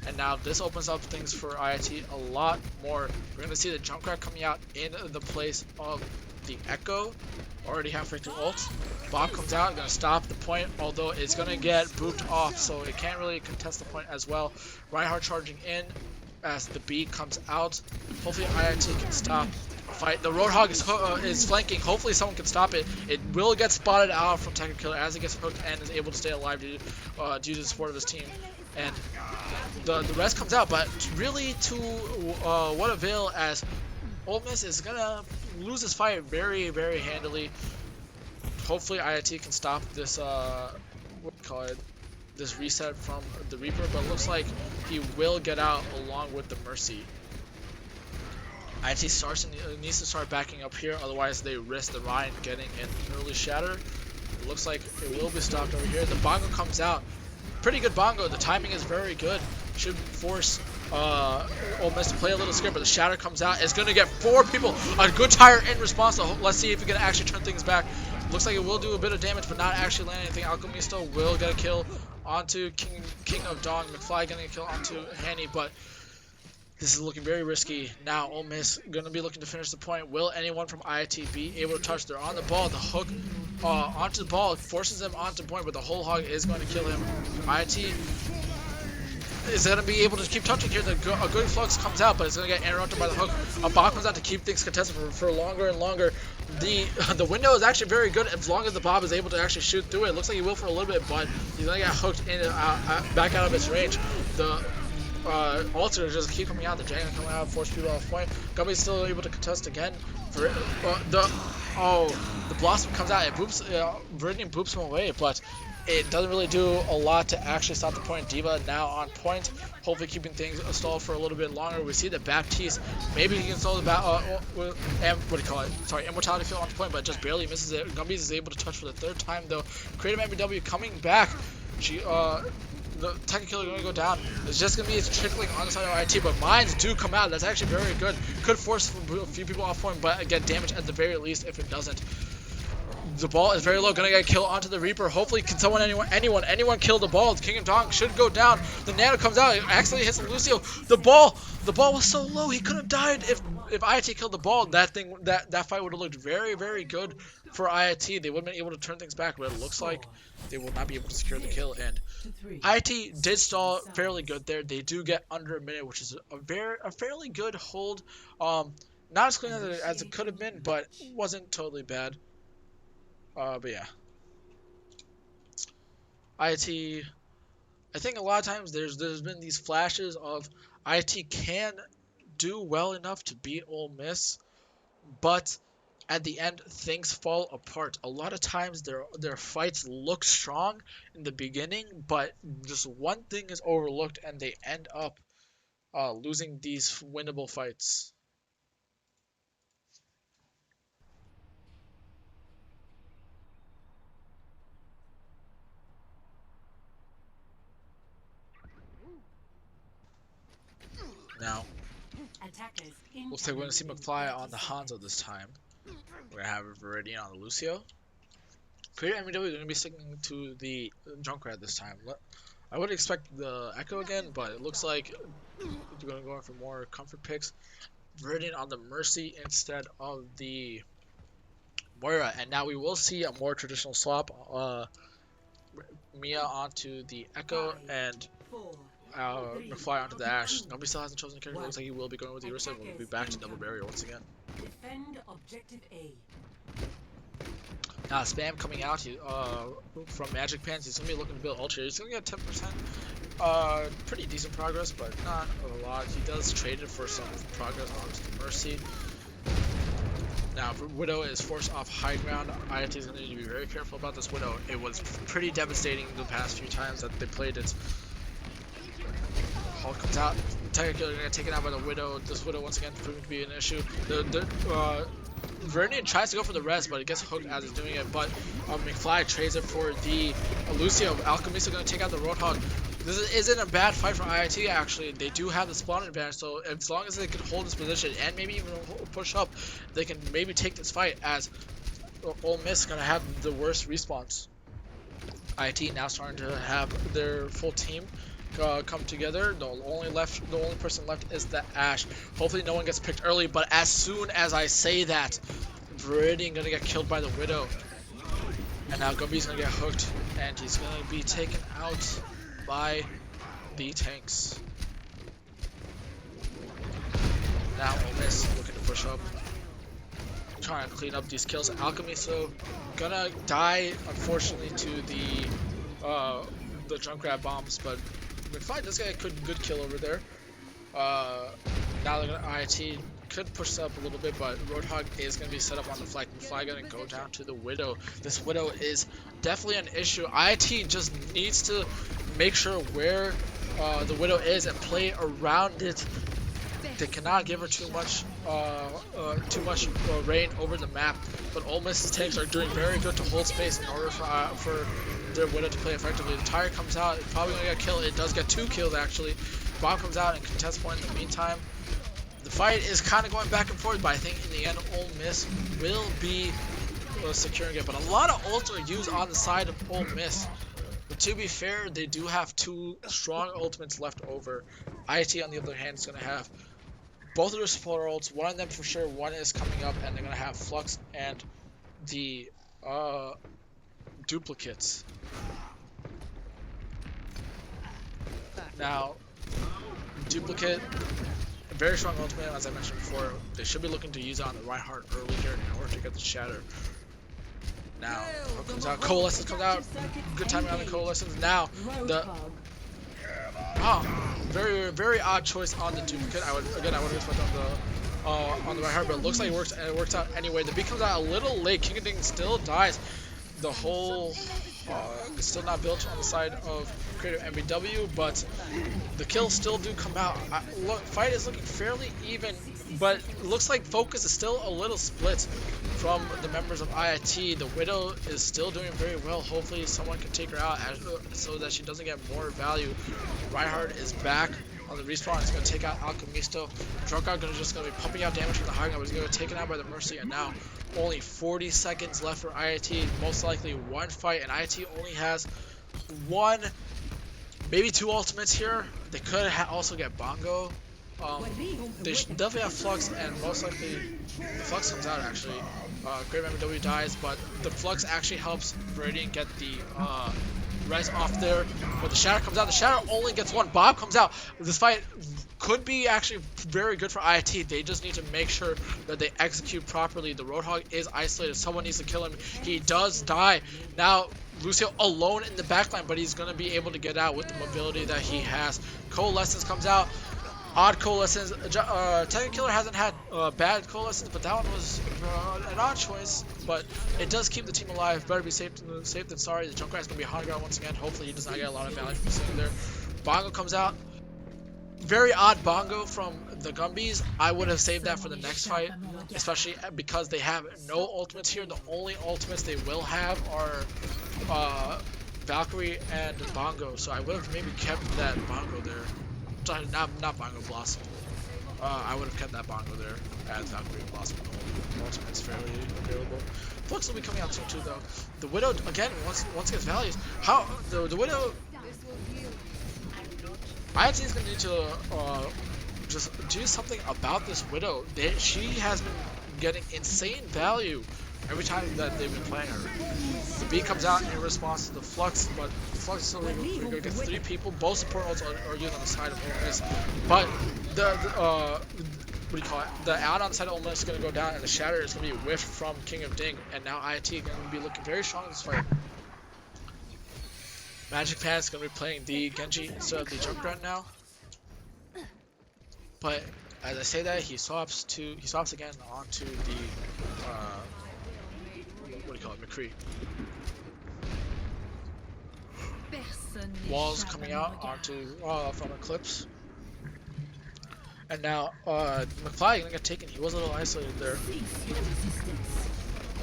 and now this opens up things for IIT a lot more. We're going to see the Junkrat coming out in the place of the Echo, already halfway through ult. Bob comes out, going to stop the point, although it's going to get booped off, so it can't really contest the point as well. Reinhardt charging in as the B comes out. Hopefully IIT can stop a fight. The Roadhog is flanking. Hopefully someone can stop it. It will get spotted out from Tekken Killer as it gets hooked and is able to stay alive due to the support of his team. And the rest comes out, but really to what avail, as Ole Miss is gonna lose this fight very handily. Hopefully IIT can stop this this reset from the Reaper, but it looks like he will get out along with the Mercy. IIT needs to start backing up here, otherwise they risk the Ryan getting an early shatter. It looks like it will be stopped over here. The Bongo comes out. Pretty good Bongo. The timing is very good. Should force Ole Miss to play a little scared, but the shatter comes out. It's going to get 4 people. A good tire in response. So let's see if we can actually turn things back. Looks like it will do a bit of damage, but not actually land anything. Alchemisto will get a kill onto King of Dawn. McFly getting a kill onto Hanny, but This is looking very risky. Now Ole Miss going to be looking to finish the point. Will anyone from IIT be able to touch? They're on the ball. The hook onto the ball forces them onto point, but the whole hog is going to kill him. IIT is going to be able to keep touching here. A good flux comes out, but it's going to get interrupted by the hook. A bomb comes out to keep things contested for longer and longer. The window is actually very good as long as the Bob is able to actually shoot through it. Looks like he will for a little bit, but he's going to get hooked in back out of his range. The Alter just keep coming out. The Dragon coming out, force people off point. Gumby's still able to contest again. For the Blossom comes out. It boops. Viridian boops him away, but it doesn't really do a lot to actually stop the point. Diva now on point, hopefully keeping things stalled for a little bit longer. We see that Baptiste, maybe he can stall the Immortality Field on point, but just barely misses it. Gumby is able to touch for the third time though. Creative MBW coming back. The Tekken Killer going to go down. It's just going to be trickling on the side of IT, but mines do come out. That's actually very good. Could force a few people off point, but get damage at the very least if it doesn't. The ball is very low, gonna get killed onto the Reaper. Hopefully, can anyone kill the ball? The King of Dong should go down. The Nano comes out, it accidentally hits Lucio. The ball was so low, he could have died if IIT killed the ball. That fight would have looked very, very good for IIT. They would have been able to turn things back, but it looks like they will not be able to secure the kill. And IIT did stall fairly good there. They do get under a minute, which is a fairly good hold. Not as clean as it could have been, but wasn't totally bad. But yeah, IIT, I think a lot of times there's been these flashes of IIT can do well enough to beat Ole Miss, but at the end things fall apart. A lot of times their fights look strong in the beginning, but just one thing is overlooked and they end up losing these winnable fights. Now, looks like we're going to see McFly on the Hanzo this time. We're going to have Viridian on the Lucio. Creative MW is going to be sticking to the Junkrat this time. I would expect the Echo again, but it looks like we're going to go in for more comfort picks. Viridian on the Mercy instead of the Moira. And now we will see a more traditional swap. Mia onto the Echo and McFly onto the Ash. Nobody still hasn't chosen a character. Looks like he will be going with the Ursa. We'll be back to double barrier once again. Defend objective A. Now Spam coming out from Magic Pants. He's gonna be looking to build Ultra. He's gonna get 10%. Pretty decent progress, but not a lot. He does trade it for some progress onto the Mercy. Now Widow is forced off high ground. IIT is gonna need to be very careful about this Widow. It was pretty devastating the past few times that they played it. Hulk comes out. Technically, gonna get taken out by the Widow. This Widow once again proving to be an issue. Vernian tries to go for the rest, but it gets hooked as he's doing it. But McFly trades it for the Lucio. Alchemista gonna take out the Roadhog. This isn't a bad fight for IIT actually. They do have the spawn advantage, so as long as they can hold this position and maybe even push up, they can maybe take this fight. As Ole Miss is gonna have the worst respawns. IIT now starting to have their full team come together. The only person left is the Ash. Hopefully no one gets picked early, but as soon as I say that, Viridian gonna get killed by the Widow. And now Gumby's gonna get hooked, and he's gonna be taken out by the tanks. Now Ole Miss looking to push up, trying to clean up these kills. Alchemista gonna die, unfortunately, to the Junkrat bombs, but McFly does get a good kill over there. Now they're gonna IIT could push up a little bit, but Roadhog is gonna be set up on the flag. McFly gonna go down to the Widow. This Widow is definitely an issue. IIT just needs to make sure where the Widow is and play around it. They cannot give her too much rain over the map, but Ole Miss's tanks are doing very good to hold space in order for their Widow to play effectively. The Tire comes out, it's probably gonna get killed. It does get 2 kills actually. Bomb comes out and contest point in the meantime. The fight is kind of going back and forth, but I think in the end Ole Miss will be securing it. But a lot of ults are used on the side of Ole Miss. But to be fair, they do have 2 strong ultimates left over. IIT on the other hand is going to have both of their support ults, one of them for sure, one is coming up, and they're gonna have Flux and the duplicates. Now, duplicate, very strong ultimate, as I mentioned before. They should be looking to use it on the Reinhardt early here in order to get the shatter. Now, comes out, Coalescence comes out, good timing on the Coalescence. Now, the very odd choice on the duplicate. I would have expected on the Reinhardt, but it looks like it works out anyway. The B comes out a little late. King of Ding still dies. The whole still not built on the side of Creative MBW, but the kills still do come out. Look, fight is looking fairly even, but it looks like focus is still a little split from the members of IIT. The Widow is still doing very well. Hopefully someone can take her out so that she doesn't get more value. Reinhardt is back on the respawn. It's going to take out Alchemisto. Drunkard just going to be pumping out damage from the high ground, but he's going to get taken out by the Mercy, and now only 40 seconds left for IIT. Most likely one fight, and IIT only has one, maybe two ultimates here. They could also get Bongo. They should definitely have Flux, and most likely the Flux comes out actually. Great MW dies, but the Flux actually helps Viridian get the res off there. But the Shatter comes out. The Shatter only gets one. Bob comes out. This fight could be actually very good for IIT. They just need to make sure that they execute properly. The Roadhog is isolated. Someone needs to kill him. He does die. Now, Lucio alone in the backline, but he's going to be able to get out with the mobility that he has. Coalescence comes out. Odd Coalescence. Tekken Killer hasn't had bad Coalescence, but that one was an odd choice. But it does keep the team alive. Better be safe than sorry. The Junkrat's going to be a high ground once again. Hopefully he does not get a lot of value from sitting there. Bongo comes out. Very odd Bongo from the Gumbies. I would have saved that for the next fight, especially because they have no ultimates here. The only ultimates they will have are Valkyrie and Bongo. So I would have maybe kept that Bongo there. Not Bongo, Blossom. I would have kept that Bongo there as Valkyrie and Blossom. Ultimate's fairly available. Flux will be coming out soon too, though. The Widow again once gets values. How the Widow? IIT is gonna need to just do something about this Widow. She has been getting insane value every time that they've been playing her. The B comes out in response to the Flux, but the Flux is still going to get three people. Both support ults are used on the side of Olympus, but what do you call it? The out on the side of Olympus is going to go down, and the Shatter is going to be whiffed from King of Ding, and now IIT going to be looking very strong in this fight. Magic Pan is going to be playing the Genji instead of the Junkrat now, but as I say that, he swaps again onto the what do you call it, McCree. Walls coming out onto from Eclipse, and now McFly gonna get taken. He was a little isolated there.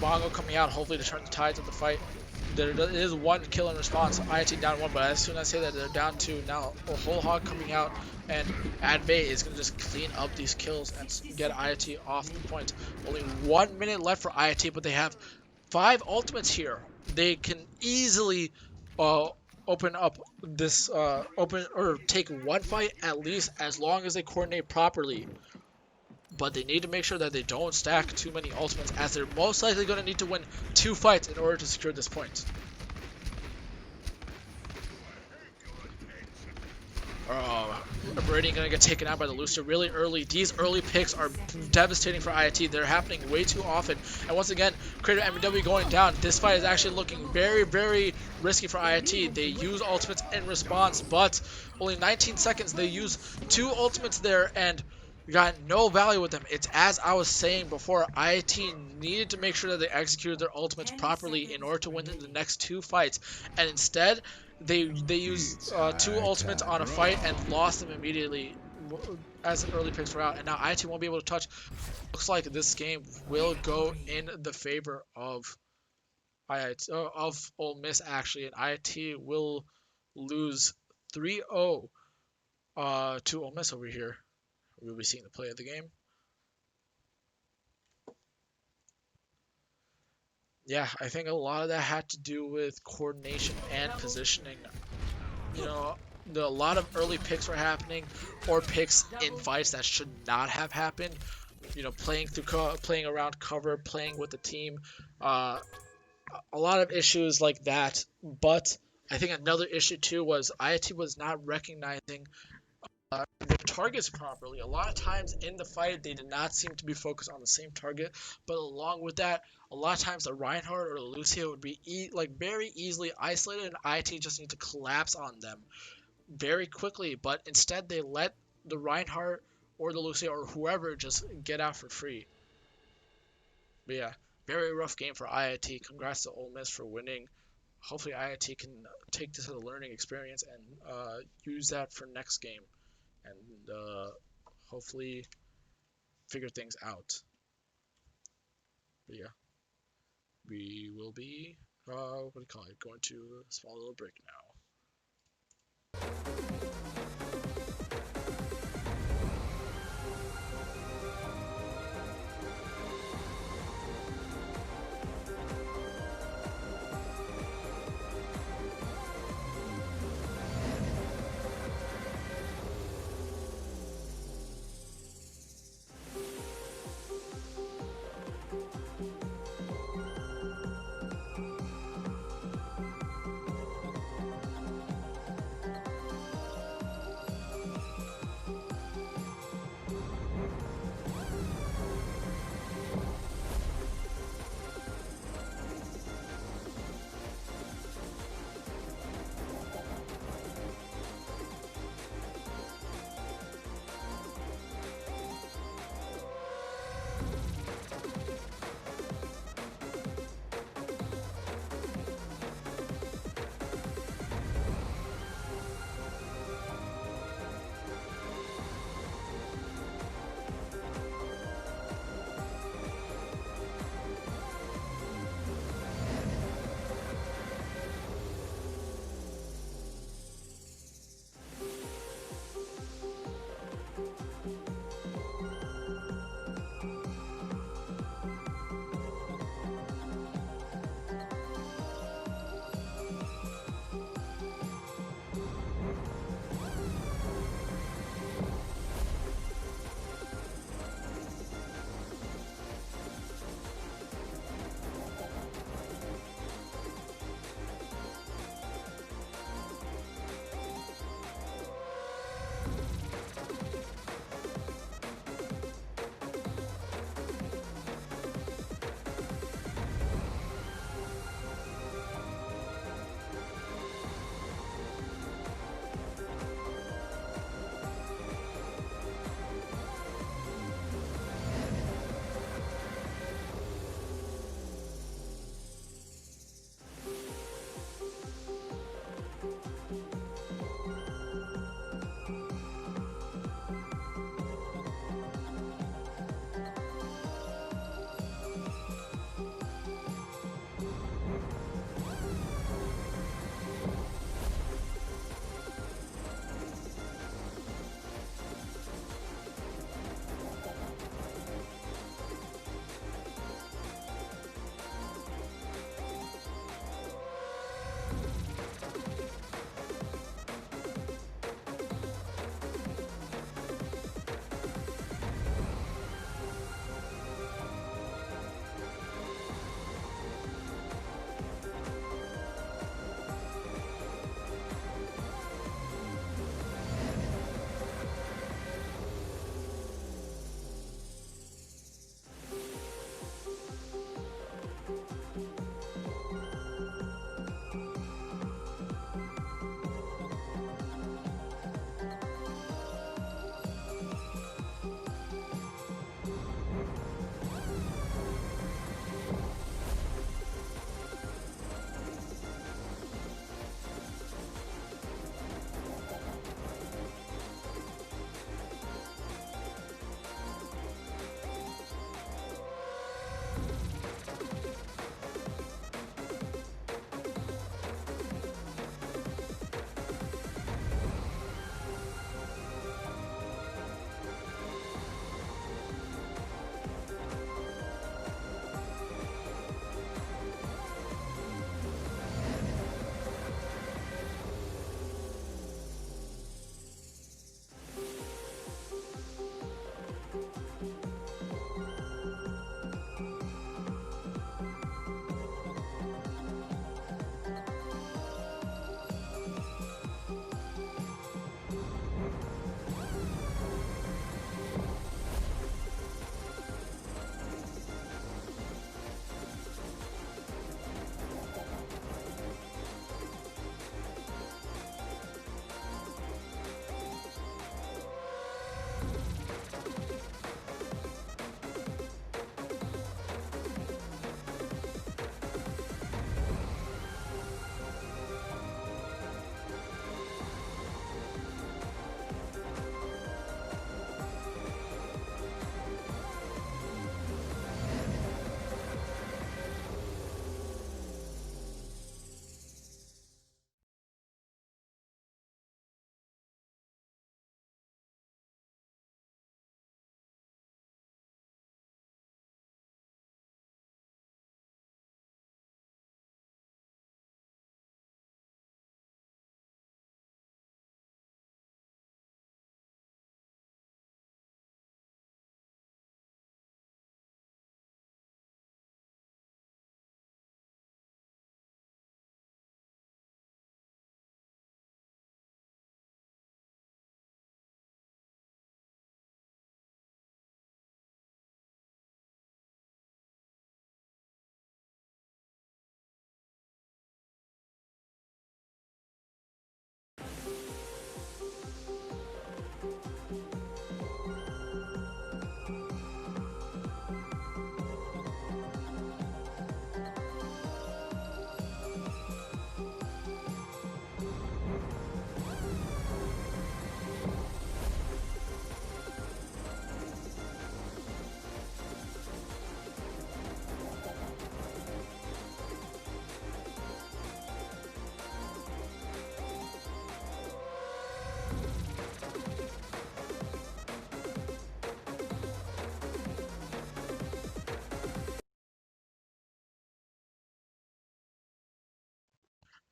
Bongo coming out, hopefully to turn the tides of the fight. There is one kill in response. IIT down one, but as soon as I say that, they're down two. Now a whole hog coming out, and Adbay is gonna just clean up these kills and get IIT off the point. Only 1 minute left for IIT, but they have 5 ultimates here. They can easily open up this take one fight at least, as long as they coordinate properly. But they need to make sure that they don't stack too many ultimates, as they're most likely going to need to win 2 fights in order to secure this point. Viridian gonna get taken out by the Lucio really early. These early picks are devastating for IIT. They're happening way too often. And once again, Creator MW going down. This fight is actually looking very, very risky for IIT. They use ultimates in response, but only 19 seconds. They use 2 ultimates there and got no value with them. It's as I was saying before, IIT needed to make sure that they executed their ultimates properly in order to win in the next 2 fights. And instead, they used 2 ultimates on a fight and lost them immediately as an early picks were out. And now IIT won't be able to touch. Looks like this game will go in the favor of IIT, of Ole Miss actually, and IIT will lose 3-0 to Ole Miss over here. We'll be seeing the play of the game. Yeah, I think a lot of that had to do with coordination and positioning. You know, a lot of early picks were happening, or picks in fights that should not have happened. You know, playing around cover, playing with the team, uh, a lot of issues like that. But I think another issue too was IIT was not recognizing their targets properly. A lot of times in the fight, they did not seem to be focused on the same target. But along with that, a lot of times the Reinhardt or the Lucio would be like very easily isolated, and IIT just need to collapse on them very quickly. But instead, they let the Reinhardt or the Lucio or whoever just get out for free. But yeah, very rough game for IIT. Congrats to Ole Miss for winning. Hopefully IIT can take this as a learning experience and use that for next game, and hopefully figure things out. But yeah, we will be what do you call it? Going to a small little break now.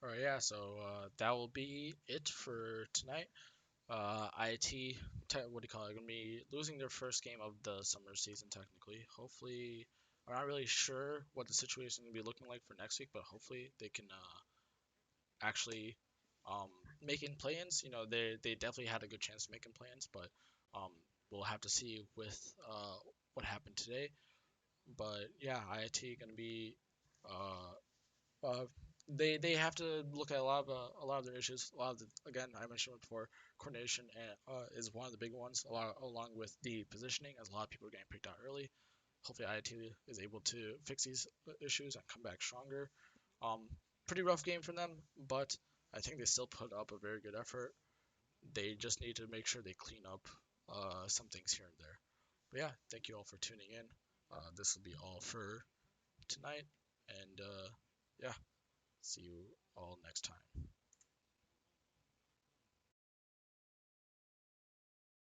All right, yeah. So that will be it for tonight. IT, what do you call it? Gonna be losing their first game of the summer season technically. Hopefully, I'm not really sure what the situation is gonna be looking like for next week, but hopefully they can actually um, making plans. You know, they definitely had a good chance of making plans, but um, we'll have to see with what happened today. But yeah, IIT gonna be uh, they have to look at a lot of their issues. A lot of the, again, I mentioned before, coordination and is one of the big ones, along with the positioning, as a lot of people are getting picked out early. Hopefully, IIT is able to fix these issues and come back stronger. Um, Pretty rough game for them, but I think they still put up a very good effort. They just need to make sure they clean up some things here and there. But yeah, thank you all for tuning in. This will be all for tonight, and yeah, see you all next time.